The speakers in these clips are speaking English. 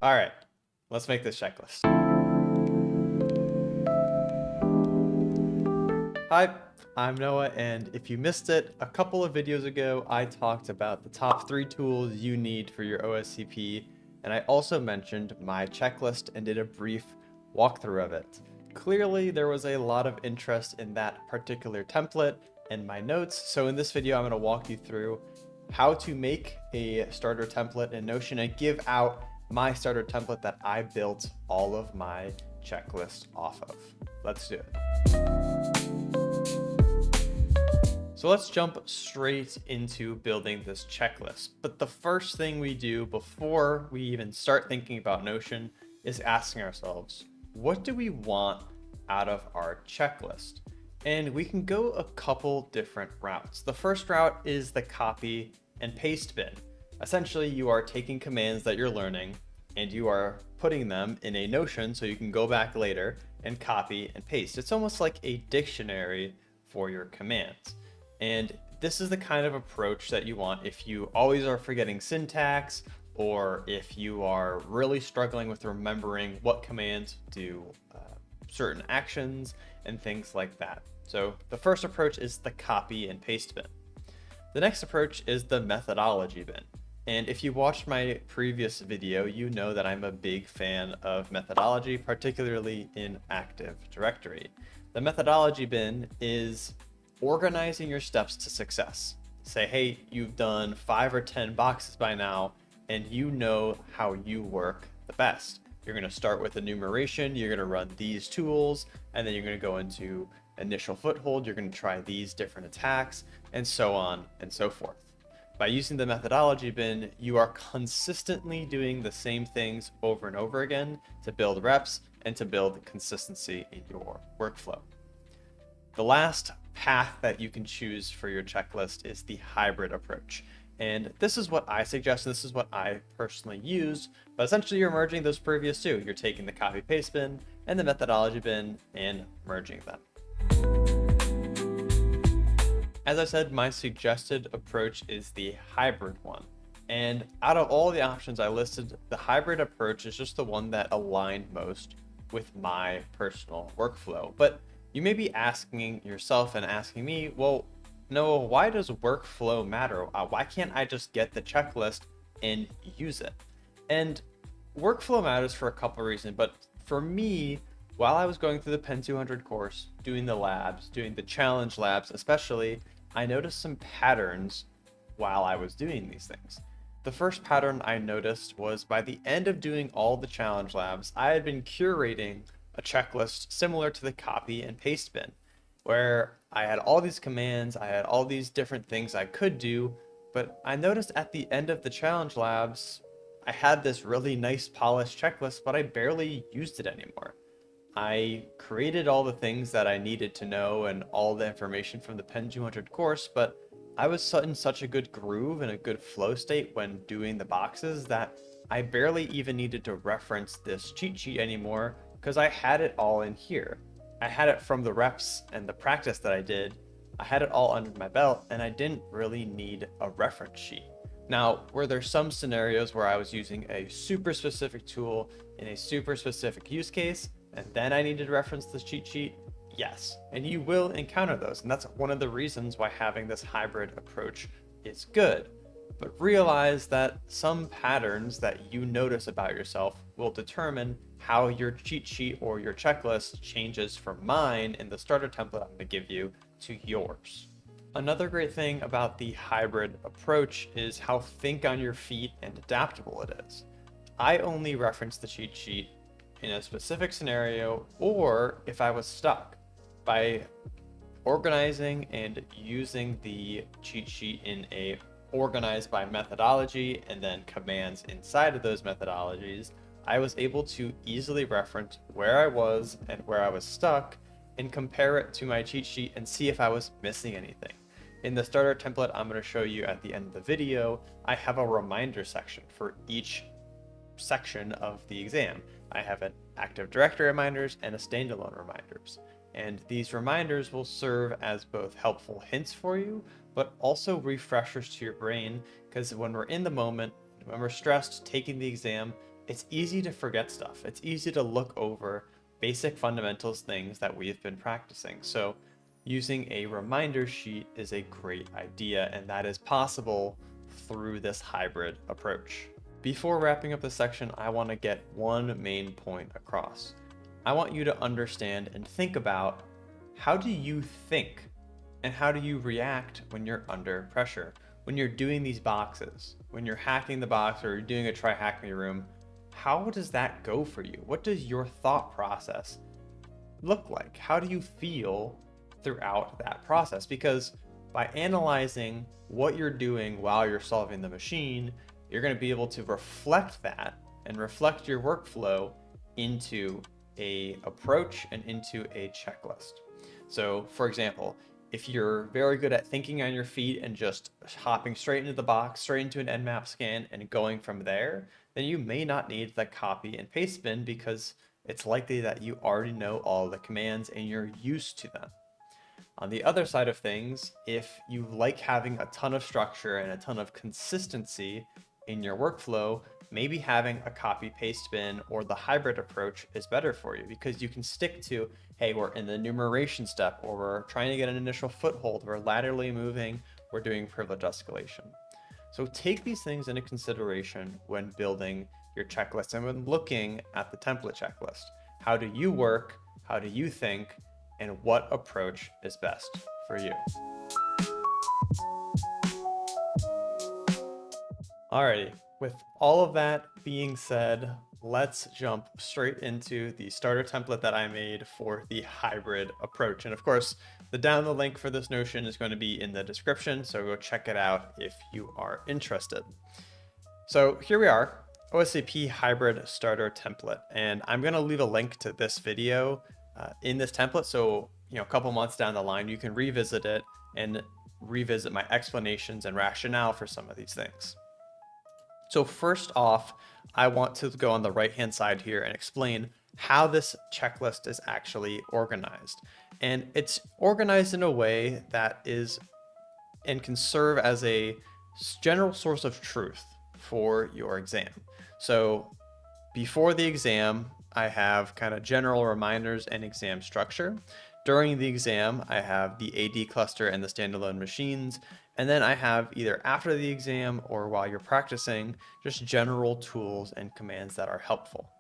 All right, let's make this checklist. Hi, I'm Noah, and if you missed it, a couple of videos ago, I talked about the top 3 tools you need for your OSCP, and I also mentioned my checklist and did a brief walkthrough of it. Clearly, there was a lot of interest in that particular template and my notes, so in this video, I'm going to walk you through how to make a starter template in Notion and give out my starter template that I built all of my checklist off of. Let's do it. So let's jump straight into building this checklist. But the first thing we do before we even start thinking about Notion is asking ourselves, what do we want out of our checklist? And we can go a couple different routes. The first route is the copy and paste bin. Essentially, you are taking commands that you're learning and you are putting them in a Notion so you can go back later and copy and paste. It's almost like a dictionary for your commands. And this is the kind of approach that you want if you always are forgetting syntax, or if you are really struggling with remembering what commands do certain actions and things like that. So the first approach is the copy and paste bin. The next approach is the methodology bin. And if you watched my previous video, you know that I'm a big fan of methodology, particularly in Active Directory. The methodology bin is organizing your steps to success. Say, hey, you've done 5 or 10 boxes by now, and you know how you work the best. You're going to start with enumeration, you're going to run these tools, and then you're going to go into initial foothold, you're going to try these different attacks, and so on and so forth. By using the methodology bin, you are consistently doing the same things over and over again to build reps and to build consistency in your workflow. The last path that you can choose for your checklist is the hybrid approach. And this is what I suggest, and this is what I personally used, but essentially you're merging those previous two. You're taking the copy paste bin and the methodology bin and merging them. As I said, my suggested approach is the hybrid one. And out of all the options I listed, the hybrid approach is just the one that aligned most with my personal workflow. But you may be asking yourself and asking me, well, Noah, why does workflow matter? Why can't I just get the checklist and use it? And workflow matters for a couple of reasons, but for me, while I was going through the Pen 200 course, doing the labs, doing the challenge labs especially, I noticed some patterns while I was doing these things. The first pattern I noticed was by the end of doing all the challenge labs, I had been curating a checklist similar to the copy and paste bin, where I had all these commands, I had all these different things I could do, but I noticed at the end of the challenge labs, I had this really nice polished checklist, but I barely used it anymore. I created all the things that I needed to know and all the information from the Pen 200 course, but I was in such a good groove and a good flow state when doing the boxes that I barely even needed to reference this cheat sheet anymore because I had it all in here. I had it from the reps and the practice that I did. I had it all under my belt and I didn't really need a reference sheet. Now, were there some scenarios where I was using a super specific tool in a super specific use case and then I needed to reference the cheat sheet? Yes, and you will encounter those. And that's one of the reasons why having this hybrid approach is good. But realize that some patterns that you notice about yourself will determine how your cheat sheet or your checklist changes from mine in the starter template I'm going to give you to yours. Another great thing about the hybrid approach is how think on your feet and adaptable it is. I only reference the cheat sheet in a specific scenario or if I was stuck. By organizing and using the cheat sheet in a organized by methodology and then commands inside of those methodologies, I was able to easily reference where I was and where I was stuck and compare it to my cheat sheet and see if I was missing anything. In the starter template I'm going to show you at the end of the video, I have a reminder section for each section of the exam. I have an Active Directory reminders and a standalone reminders. And these reminders will serve as both helpful hints for you, but also refreshers to your brain, because when we're in the moment, when we're stressed taking the exam, it's easy to forget stuff. It's easy to look over basic fundamentals things that we've been practicing. So using a reminder sheet is a great idea, and that is possible through this hybrid approach. Before wrapping up this section, I want to get one main point across. I want you to understand and think about, how do you think and how do you react when you're under pressure? When you're doing these boxes, when you're hacking the box or you're doing a try hack me room, how does that go for you? What does your thought process look like? How do you feel throughout that process? Because by analyzing what you're doing while you're solving the machine, you're going to be able to reflect that and reflect your workflow into a approach and into a checklist. So for example, if you're very good at thinking on your feet and just hopping straight into the box, straight into an Nmap scan and going from there, then you may not need the copy and paste bin, because it's likely that you already know all the commands and you're used to them. On the other side of things, if you like having a ton of structure and a ton of consistency in your workflow, maybe having a copy paste bin or the hybrid approach is better for you, because you can stick to, hey, we're in the enumeration step, or we're trying to get an initial foothold, we're laterally moving, we're doing privilege escalation. So take these things into consideration when building your checklist and when looking at the template checklist. How do you work? How do you think? And what approach is best for you? Alrighty, with all of that being said, let's jump straight into the starter template that I made for the hybrid approach. And of course, the download link for this Notion is going to be in the description, so go check it out if you are interested. So here we are, OSCP hybrid starter template, and I'm going to leave a link to this video in this template, so a couple months down the line you can revisit it and revisit my explanations and rationale for some of these things. So first off, I want to go on the right hand side here and explain how this checklist is actually organized. And it's organized in a way that is and can serve as a general source of truth for your exam. So before the exam, I have kind of general reminders and exam structure. During the exam, I have the AD cluster and the standalone machines. And then I have, either after the exam or while you're practicing, just general tools and commands that are helpful.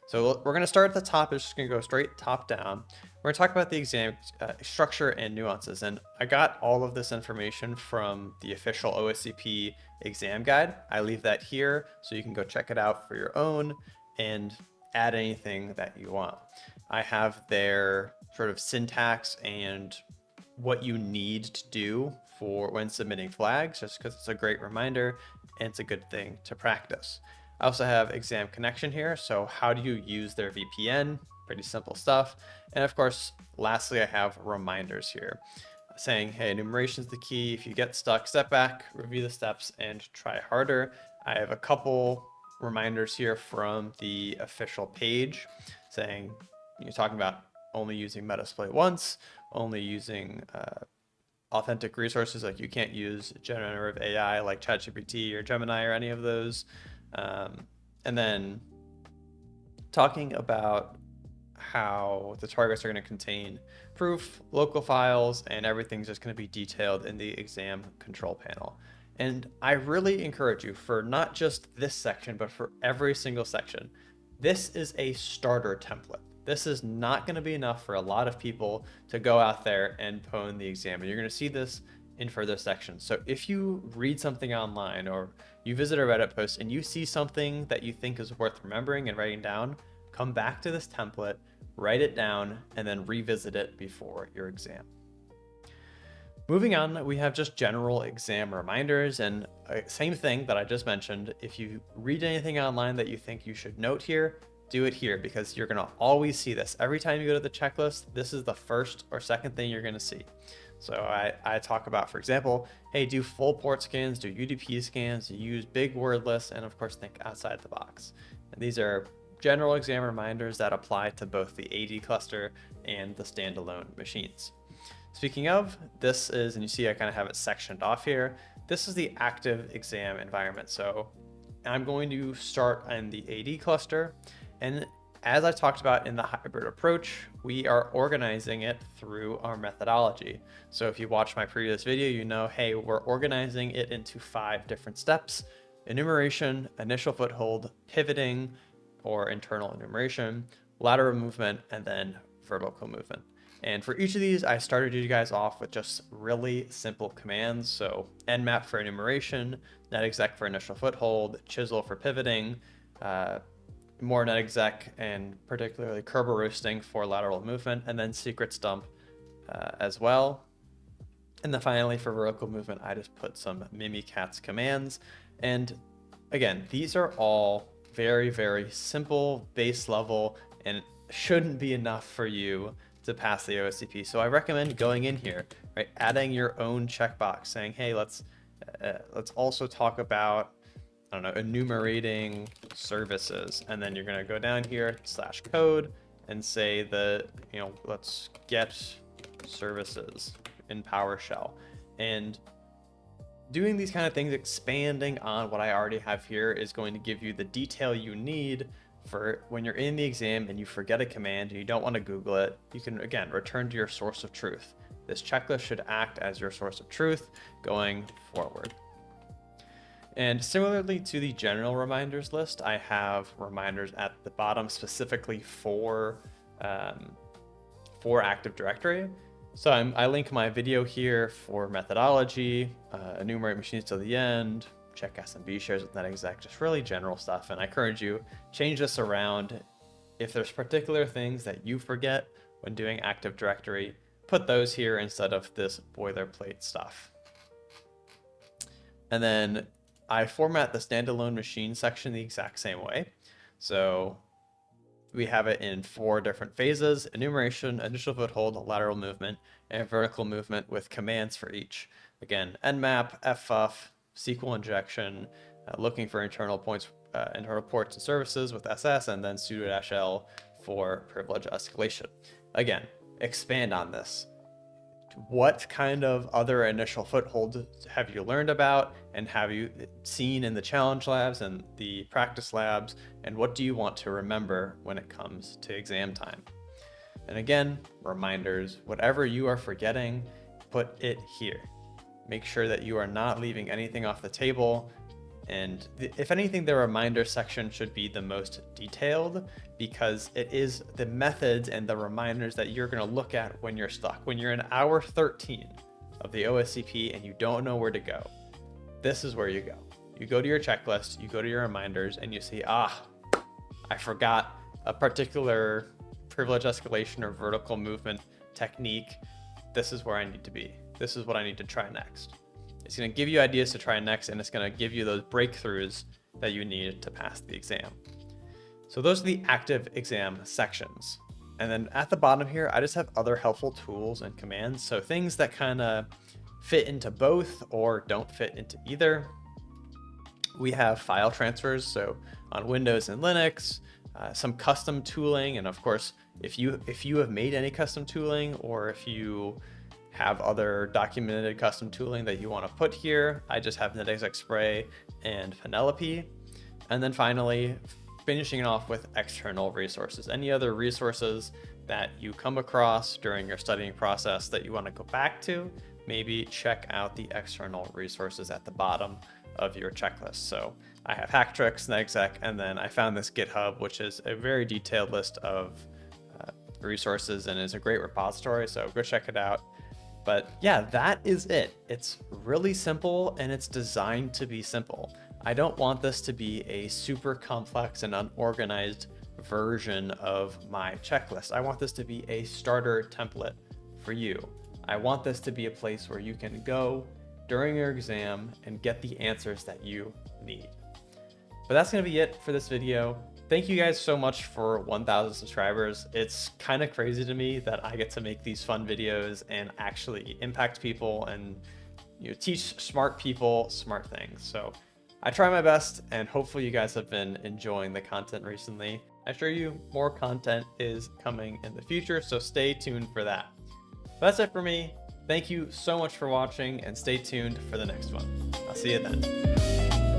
So we're going to start at the top. It's just going to go straight top down. We're going to talk about the exam structure and nuances. And I got all of this information from the official OSCP exam guide. I leave that here so you can go check it out for your own and add anything that you want. I have their sort of syntax and what you need to do for when submitting flags, just because it's a great reminder and it's a good thing to practice. I also have exam connection here. So how do you use their VPN? Pretty simple stuff. And of course, lastly, I have reminders here saying, hey, enumeration is the key. If you get stuck, step back, review the steps, and try harder. I have a couple reminders here from the official page saying, you're talking about only using Metasploit once, only using authentic resources, like you can't use generative AI like ChatGPT or Gemini or any of those. And then talking about how the targets are going to contain proof, local files, and everything's just going to be detailed in the exam control panel. And I really encourage you, for not just this section, but for every single section, this is a starter template. This is not going to be enough for a lot of people to go out there and pwn the exam. And you're going to see this in further sections. So if you read something online or you visit a Reddit post and you see something that you think is worth remembering and writing down, come back to this template, write it down, and then revisit it before your exam. Moving on, we have just general exam reminders, and same thing that I just mentioned. If you read anything online that you think you should note here, do it here, because you're going to always see this. Every time you go to the checklist, this is the first or second thing you're going to see. So I talk about, for example, hey, do full port scans, do UDP scans, use big word lists, and of course, think outside the box. And these are general exam reminders that apply to both the AD cluster and the standalone machines. Speaking of, this is, and you see I kind of have it sectioned off here, this is the active exam environment. So I'm going to start in the AD cluster. And as I talked about in the hybrid approach, we are organizing it through our methodology. So if you watched my previous video, you know, hey, we're organizing it into 5 different steps: enumeration, initial foothold, pivoting or internal enumeration, lateral movement, and then vertical movement. And for each of these, I started you guys off with just really simple commands. So nmap for enumeration, netexec for initial foothold, chisel for pivoting, more netexec and particularly Kerber roasting for lateral movement, and then secret stump as well. And then finally for vertical movement, I just put some mimikatz commands. And again, these are all very, very simple, base level, and shouldn't be enough for you to pass the OSCP. So I recommend going in here, right, adding your own checkbox, saying, hey, let's also talk about, I don't know, enumerating services. And then you're going to go down here /code and say that, you know, let's get services in PowerShell. And doing these kind of things, expanding on what I already have here, is going to give you the detail you need for when you're in the exam and you forget a command and you don't want to Google it. You can, again, return to your source of truth. This checklist should act as your source of truth going forward. And similarly to the general reminders list, I have reminders at the bottom specifically for Active Directory. So I link my video here for methodology, enumerate machines till the end, check SMB shares with netexec, just really general stuff. And I encourage you, change this around. If there's particular things that you forget when doing Active Directory, put those here instead of this boilerplate stuff. And then I format the standalone machine section the exact same way. So we have it in 4 different phases: enumeration, initial foothold, lateral movement, and vertical movement with commands for each. Again, nmap, ffuf, SQL injection, looking for internal points, internal ports and services with ss, and then sudo-l for privilege escalation. Again, expand on this. What kind of other initial foothold have you learned about and have you seen in the challenge labs and the practice labs, and what do you want to remember when it comes to exam time? And again, reminders, whatever you are forgetting, put it here. Make sure that you are not leaving anything off the table. And if anything, the reminder section should be the most detailed, because it is the methods and the reminders that you're going to look at when you're stuck. When you're in hour 13 of the OSCP and you don't know where to go, this is where you go. You go to your checklist, you go to your reminders, and you see, I forgot a particular privilege escalation or vertical movement technique. This is where I need to be. This is what I need to try next. It's going to give you ideas to try next, and it's going to give you those breakthroughs that you need to pass the exam. So those are the active exam sections. And then at the bottom here, I just have other helpful tools and commands. So things that kind of fit into both or don't fit into either. We have file transfers. So on Windows and Linux, some custom tooling. And of course, if you have made any custom tooling, or if you have other documented custom tooling that you want to put here, I just have netexec spray and Penelope. And then finally, finishing it off with external resources. Any other resources that you come across during your studying process that you want to go back to, maybe check out the external resources at the bottom of your checklist. So I have hack tricks, netexec, and then I found this GitHub, which is a very detailed list of resources and is a great repository. So go check it out. But yeah, that is it. It's really simple, and it's designed to be simple. I don't want this to be a super complex and unorganized version of my checklist. I want this to be a starter template for you. I want this to be a place where you can go during your exam and get the answers that you need. But that's going to be it for this video. Thank you guys so much for 1,000 subscribers. It's kind of crazy to me that I get to make these fun videos and actually impact people and teach smart people smart things. So I try my best, and hopefully you guys have been enjoying the content recently. I assure you more content is coming in the future, so stay tuned for that. That's it for me. Thank you so much for watching, and stay tuned for the next one. I'll see you then.